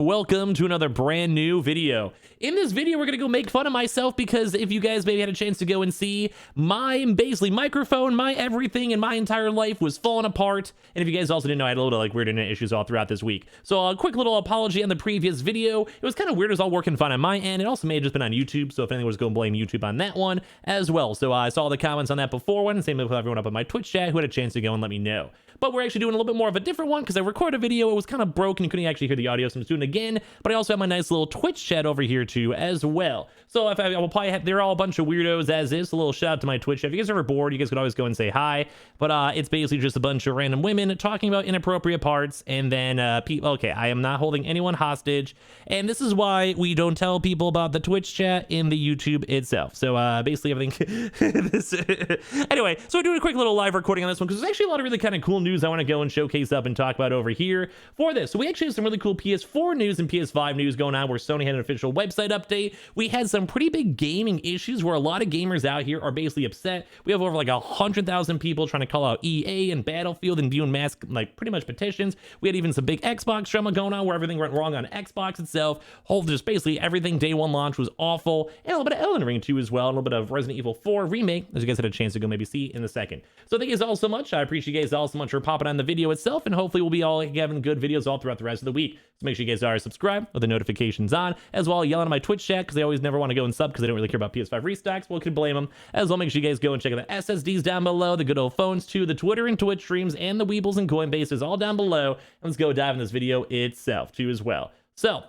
Welcome to another brand new video. In this video, we're gonna go make fun of myself because if you guys maybe had a chance to go and see, my basically microphone, my everything in my entire life was falling apart. And if you guys also didn't know, I had a little weird internet issues all throughout this week. So a quick little apology on the previous video. It was kind of weird. It was all working fine on my end. It also may have just been on YouTube. So if anyone was going to blame YouTube on that one as well. So I saw the comments on that before one. Same with everyone up on my Twitch chat who had a chance to go and let me know. But we're actually doing a little bit more of a different one because I recorded a video. It was kind of broken. You couldn't actually hear the audio, so I'm just doing it again. But I also have my nice little Twitch chat over here too as well. So if I will probably have, they're all a bunch of weirdos as is. A little shout out to my Twitch chat. If you guys are ever bored, you guys could always go and say hi. But it's basically just a bunch of random women talking about inappropriate parts. And then people, okay, I am not holding anyone hostage. And this is why we don't tell people about the Twitch chat in the YouTube itself. So basically everything, anyway, so we're doing a quick little live recording on this one because there's actually a lot of really kind of cool news I want to go and showcase up and talk about over here for this. So we actually have some really cool PS4 news and PS5 news going on where Sony had an official website update. We had some pretty big gaming issues where a lot of gamers out here are basically upset. We have over like 100,000 people trying to call out EA and Battlefield and viewing mass like pretty much petitions. We had even some big Xbox drama going on where everything went wrong on Xbox itself. Just basically everything day one launch was awful, and a little bit of Elden Ring too as well, and a little bit of Resident Evil 4 remake, as you guys had a chance to go maybe see in a second. So thank you guys all so much. I appreciate you guys all so much for popping on the video itself, and hopefully we'll be all having good videos all throughout the rest of the week. So make sure you guys are subscribed with the notifications on, as well yelling at my Twitch chat because they always never want to go and sub because they don't really care about PS5 restocks. Well, could blame them. As well, make sure you guys go and check out the SSDs down below, the good old phones too, the Twitter and Twitch streams, and the Weebles and Coinbase is all down below. Let's go dive in this video itself too as well. So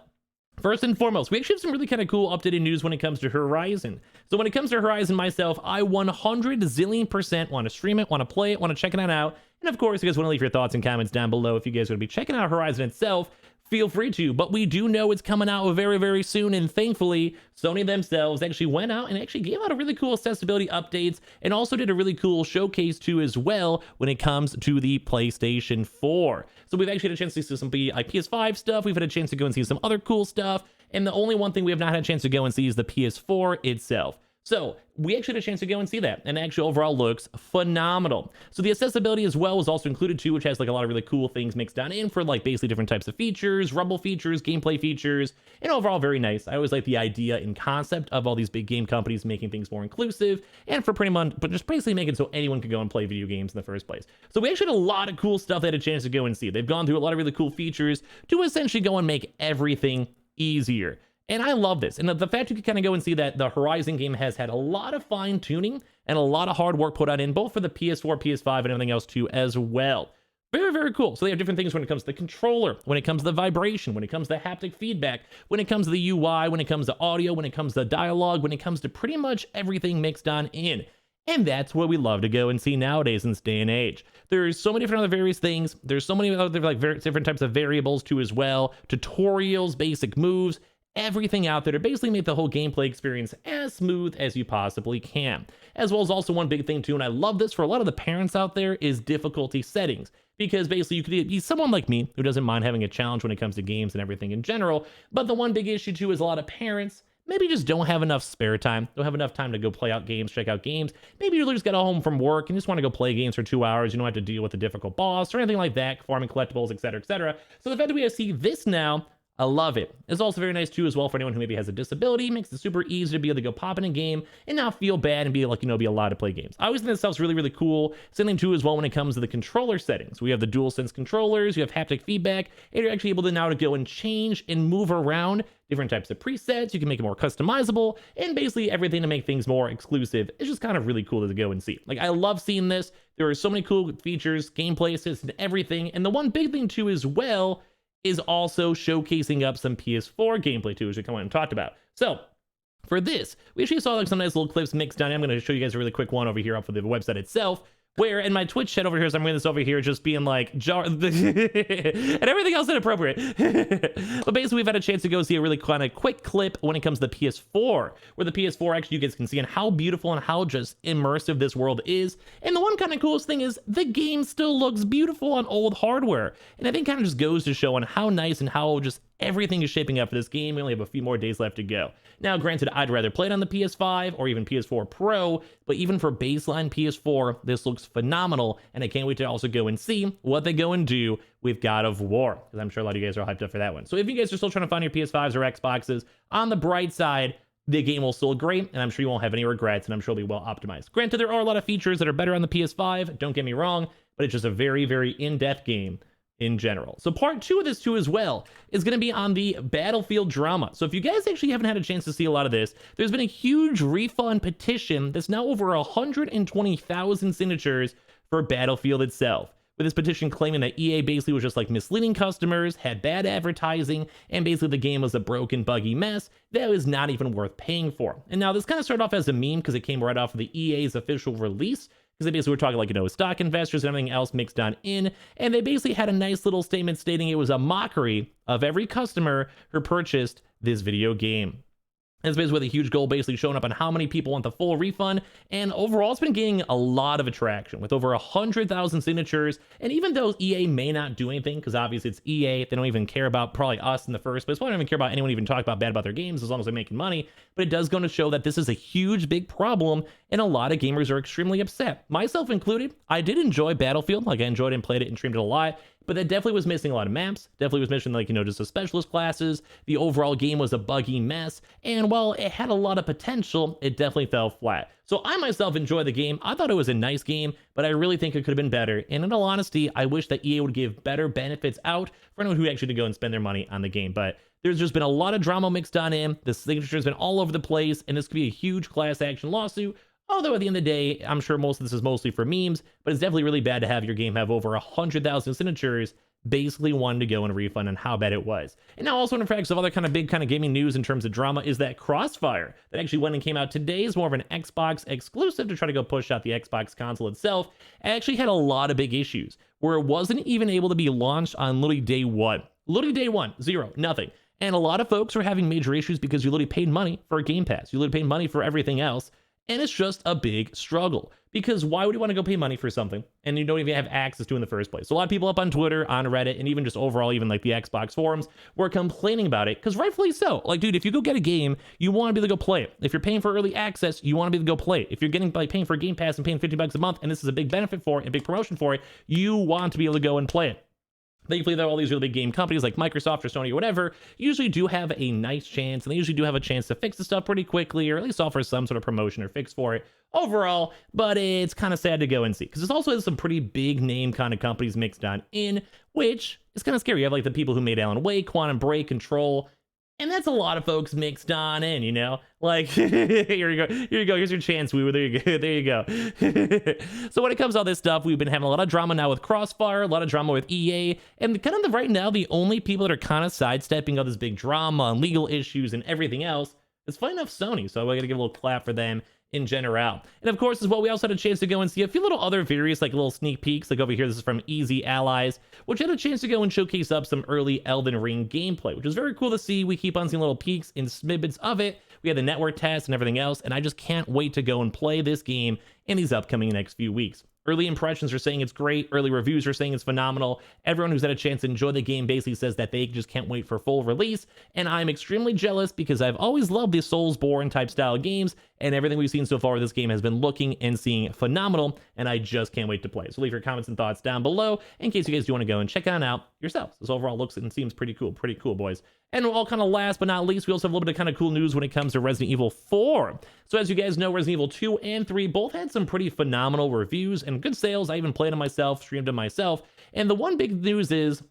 first and foremost, we actually have some really kind of cool updated news when it comes to Horizon. So when it comes to Horizon myself, I 100 zillion% want to stream it, want to play it, want to check it out. And of course, you guys want to leave your thoughts and comments down below. If you guys are going to be checking out Horizon itself, feel free to, but we do know it's coming out very, very soon, and thankfully, Sony themselves actually went out and actually gave out a really cool accessibility updates and also did a really cool showcase too as well when it comes to the PlayStation 4. So we've actually had a chance to see some PS5 stuff, we've had a chance to go and see some other cool stuff, and the only one thing we have not had a chance to go and see is the PS4 itself. So we actually had a chance to go and see that, and actually overall looks phenomenal. So the accessibility as well was also included too, which has like a lot of really cool things mixed down in for like basically different types of features, rumble features, gameplay features, and overall very nice. I always like the idea and concept of all these big game companies making things more inclusive and for pretty much, but just basically making so anyone could go and play video games in the first place. So we actually had a lot of cool stuff they had a chance to go and see. They've gone through a lot of really cool features to essentially go and make everything easier. And I love this. And the fact you can kind of go and see that the Horizon game has had a lot of fine tuning and a lot of hard work put on in, both for the PS4, PS5, and everything else too as well. Very, very cool. So they have different things when it comes to the controller, when it comes to the vibration, when it comes to haptic feedback, when it comes to the UI, when it comes to audio, when it comes to dialogue, when it comes to pretty much everything mixed on in. And that's what we love to go and see nowadays in this day and age. There's so many different other various things. There's so many other like different types of variables too as well. Tutorials, basic moves, everything out there to basically make the whole gameplay experience as smooth as you possibly can. As well as also one big thing too, and I love this for a lot of the parents out there, is difficulty settings. Because basically you could be someone like me who doesn't mind having a challenge when it comes to games and everything in general, but the one big issue too is a lot of parents maybe just don't have enough spare time, don't have enough time to go play out games, check out games. Maybe you just got home from work and just want to go play games for 2 hours. You don't have to deal with a difficult boss or anything like that, farming collectibles, etc., etc. So the fact that we see this now, I love it. It's also very nice too as well for anyone who maybe has a disability. It makes it super easy to be able to go pop in a game and not feel bad and be like, be allowed to play games. I always think this stuff's really, really cool. Same thing too as well when it comes to the controller settings. We have the DualSense controllers, you have haptic feedback, and you're actually able to now to go and change and move around different types of presets. You can make it more customizable and basically everything to make things more exclusive. It's just kind of really cool to go and see. Like, I love seeing this. There are so many cool features, gameplay assists, and everything. And the one big thing too as well is also showcasing up some PS4 gameplay too, as we come on and talked about. So for this, we actually saw like some nice little clips mixed down. I'm going to show you guys a really quick one over here off of the website itself, where in my Twitch chat over here, so I'm reading this over here, just being like jar and everything else inappropriate. But basically, we've had a chance to go see a really kind of quick clip when it comes to the PS4, where the PS4 actually you guys can see and how beautiful and how just immersive this world is. And the one kind of coolest thing is the game still looks beautiful on old hardware, and I think kind of just goes to show on how nice and how just everything is shaping up for this game. We only have a few more days left to go. Now, granted, I'd rather play it on the PS5 or even PS4 Pro, but even for baseline PS4, this looks phenomenal, and I can't wait to also go and see what they go and do with God of War, because I'm sure a lot of you guys are hyped up for that one. So if you guys are still trying to find your PS5s or Xboxes, on the bright side, the game will still look great, and I'm sure you won't have any regrets, and I'm sure it'll be well optimized. Granted, there are a lot of features that are better on the PS5, don't get me wrong, but it's just a very, very in-depth game in general. So part 2 of this too as well is going to be on the Battlefield drama. So if you guys actually haven't had a chance to see a lot of this, there's been a huge refund petition that's now over 120,000 signatures for Battlefield itself, with this petition claiming that EA basically was just like misleading customers, had bad advertising, and basically the game was a broken, buggy mess that was not even worth paying for. And now this kind of started off as a meme because it came right off of the EA's official release, because they basically were talking like, you know, stock investors and everything else mixed on in, and they basically had a nice little statement stating it was a mockery of every customer who purchased this video game. It's basically with a huge goal basically showing up on how many people want the full refund, and overall it's been gaining a lot of attraction with over 100,000 signatures. And even though EA may not do anything, because obviously it's EA, they don't even care about probably us in the first place, probably don't even care about anyone even talking about bad about their games as long as they're making money, but it does go to show that this is a huge big problem, and a lot of gamers are extremely upset, myself included. I did enjoy Battlefield, like I enjoyed it and played it and streamed it a lot, but that definitely was missing a lot of maps, definitely was missing, like, you know, just the specialist classes. The overall game was a buggy mess, and while it had a lot of potential, it definitely fell flat. So I myself enjoyed the game. I thought it was a nice game, but I really think it could have been better, and in all honesty, I wish that EA would give better benefits out for anyone who actually did go and spend their money on the game. But there's just been a lot of drama mixed on in, the signature's been all over the place, and this could be a huge class action lawsuit. Although at the end of the day, I'm sure most of this is mostly for memes, but it's definitely really bad to have your game have over 100,000 signatures basically wanting to go and refund on how bad it was. And now also in fact, some other kind of big kind of gaming news in terms of drama is that Crossfire, that actually went and came out today, is more of an Xbox exclusive to try to go push out the Xbox console itself, actually had a lot of big issues where it wasn't even able to be launched on literally day one. Literally day one, zero, nothing. And a lot of folks are having major issues because you literally paid money for a Game Pass. You literally paid money for everything else. And it's just a big struggle, because why would you want to go pay money for something and you don't even have access to in the first place? So a lot of people up on Twitter, on Reddit, and even just overall, even like the Xbox forums, were complaining about it, because rightfully so. Like, dude, if you go get a game, you want to be able to go play it. If you're paying for early access, you want to be able to go play it. If you're getting like paying for a Game Pass and paying $50 a month, and this is a big benefit for it, a big promotion for it, you want to be able to go and play it. Thankfully, though, all these really big game companies like Microsoft or Sony or whatever usually do have a nice chance, and they usually do have a chance to fix the stuff pretty quickly, or at least offer some sort of promotion or fix for it overall. But it's kind of sad to go and see, because this also has some pretty big name kind of companies mixed on in, which is kind of scary. You have like the people who made Alan Wake, Quantum Break, Control, and that's a lot of folks mixed on in, you know? Like, here you go, here's your chance, Woo, there you go. So when it comes to all this stuff, we've been having a lot of drama now with Crossfire, a lot of drama with EA, and kind of right now, the only people that are kind of sidestepping all this big drama and legal issues and everything else is funny enough Sony, so I gotta give a little clap for them in general. And of course, as well, we also had a chance to go and see a few little other various like little sneak peeks. Like over here, this is from Easy Allies, which had a chance to go and showcase up some early Elden Ring gameplay, which is very cool to see. We keep on seeing little peeks and snippets of it. We had the network test and everything else, and I just can't wait to go and play this game in these upcoming next few weeks. Early impressions are saying it's great. Early reviews are saying it's phenomenal. Everyone who's had a chance to enjoy the game basically says that they just can't wait for full release. And I'm extremely jealous, because I've always loved the Soulsborne type style games, and everything we've seen so far with this game has been looking and seeing phenomenal, and I just can't wait to play. So leave your comments and thoughts down below in case you guys do want to go and check it out yourselves. This overall looks and seems pretty cool, boys. And all kind of last but not least, we also have a little bit of kind of cool news when it comes to Resident Evil 4. So as you guys know, Resident Evil 2 and 3 both had some pretty phenomenal reviews and good sales. I even played them myself, streamed them myself. And the one big news is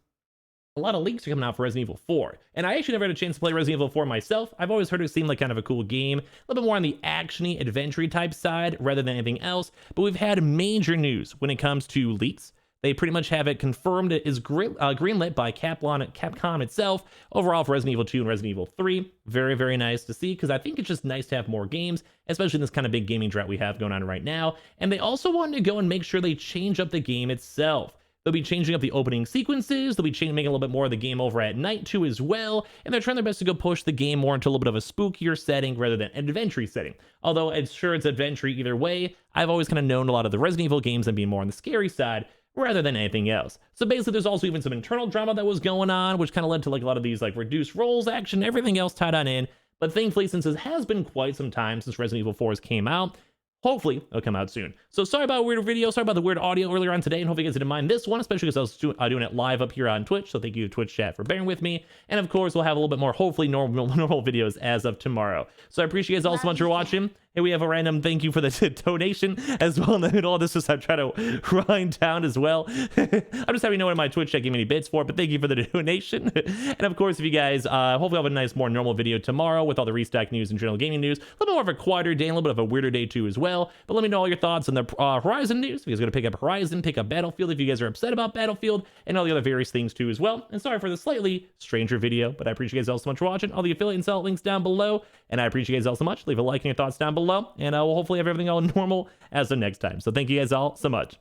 a lot of leaks are coming out for Resident Evil 4. And I actually never had a chance to play Resident Evil 4 myself. I've always heard it seemed like kind of a cool game, a little bit more on the action-y, adventure-y type side rather than anything else. But we've had major news when it comes to leaks. They pretty much have it confirmed it is greenlit by Capcom itself. Overall for Resident Evil 2 and Resident Evil 3, very, very nice to see, because I think it's just nice to have more games, especially in this kind of big gaming drought we have going on right now. And they also wanted to go and make sure they change up the game itself. They'll be changing up the opening sequences. They'll be making a little bit more of the game over at night too as well. And they're trying their best to go push the game more into a little bit of a spookier setting rather than an adventure setting. Although it's sure it's adventure either way, I've always kind of known a lot of the Resident Evil games and being more on the scary side. rather than anything else. So basically, there's also even some internal drama that was going on, which kind of led to like a lot of these like reduced rolls action, everything else tied on in. But thankfully, since it has been quite some time since Resident Evil 4's came out, hopefully it'll come out soon. So sorry about a weird video, sorry about the weird audio earlier on today, and hope you guys didn't mind this one, especially because I was doing it live up here on Twitch. So thank you, Twitch chat, for bearing with me. And of course, we'll have a little bit more, hopefully normal videos as of tomorrow. So I appreciate you guys all so much for watching. And we have a random thank you for the donation as well in the middle of this, just I'm trying to grind down as well. I'm just having no one in my Twitch chat gave me any bits for it, but thank you for the donation. And of course, if you guys, hopefully I'll have a nice, more normal video tomorrow with all the restock news and general gaming news. A little bit more of a quieter day, and a little bit of a weirder day too as well. But let me know all your thoughts on the Horizon news. If you guys are going to pick up Horizon, pick up Battlefield, if you guys are upset about Battlefield, and all the other various things too as well. And sorry for the slightly stranger video, but I appreciate you guys all so much for watching. All the affiliate and sell links down below, and I appreciate you guys all so much. Leave a like and your thoughts down below, and we'll hopefully have everything all normal as of next time. So thank you guys all so much.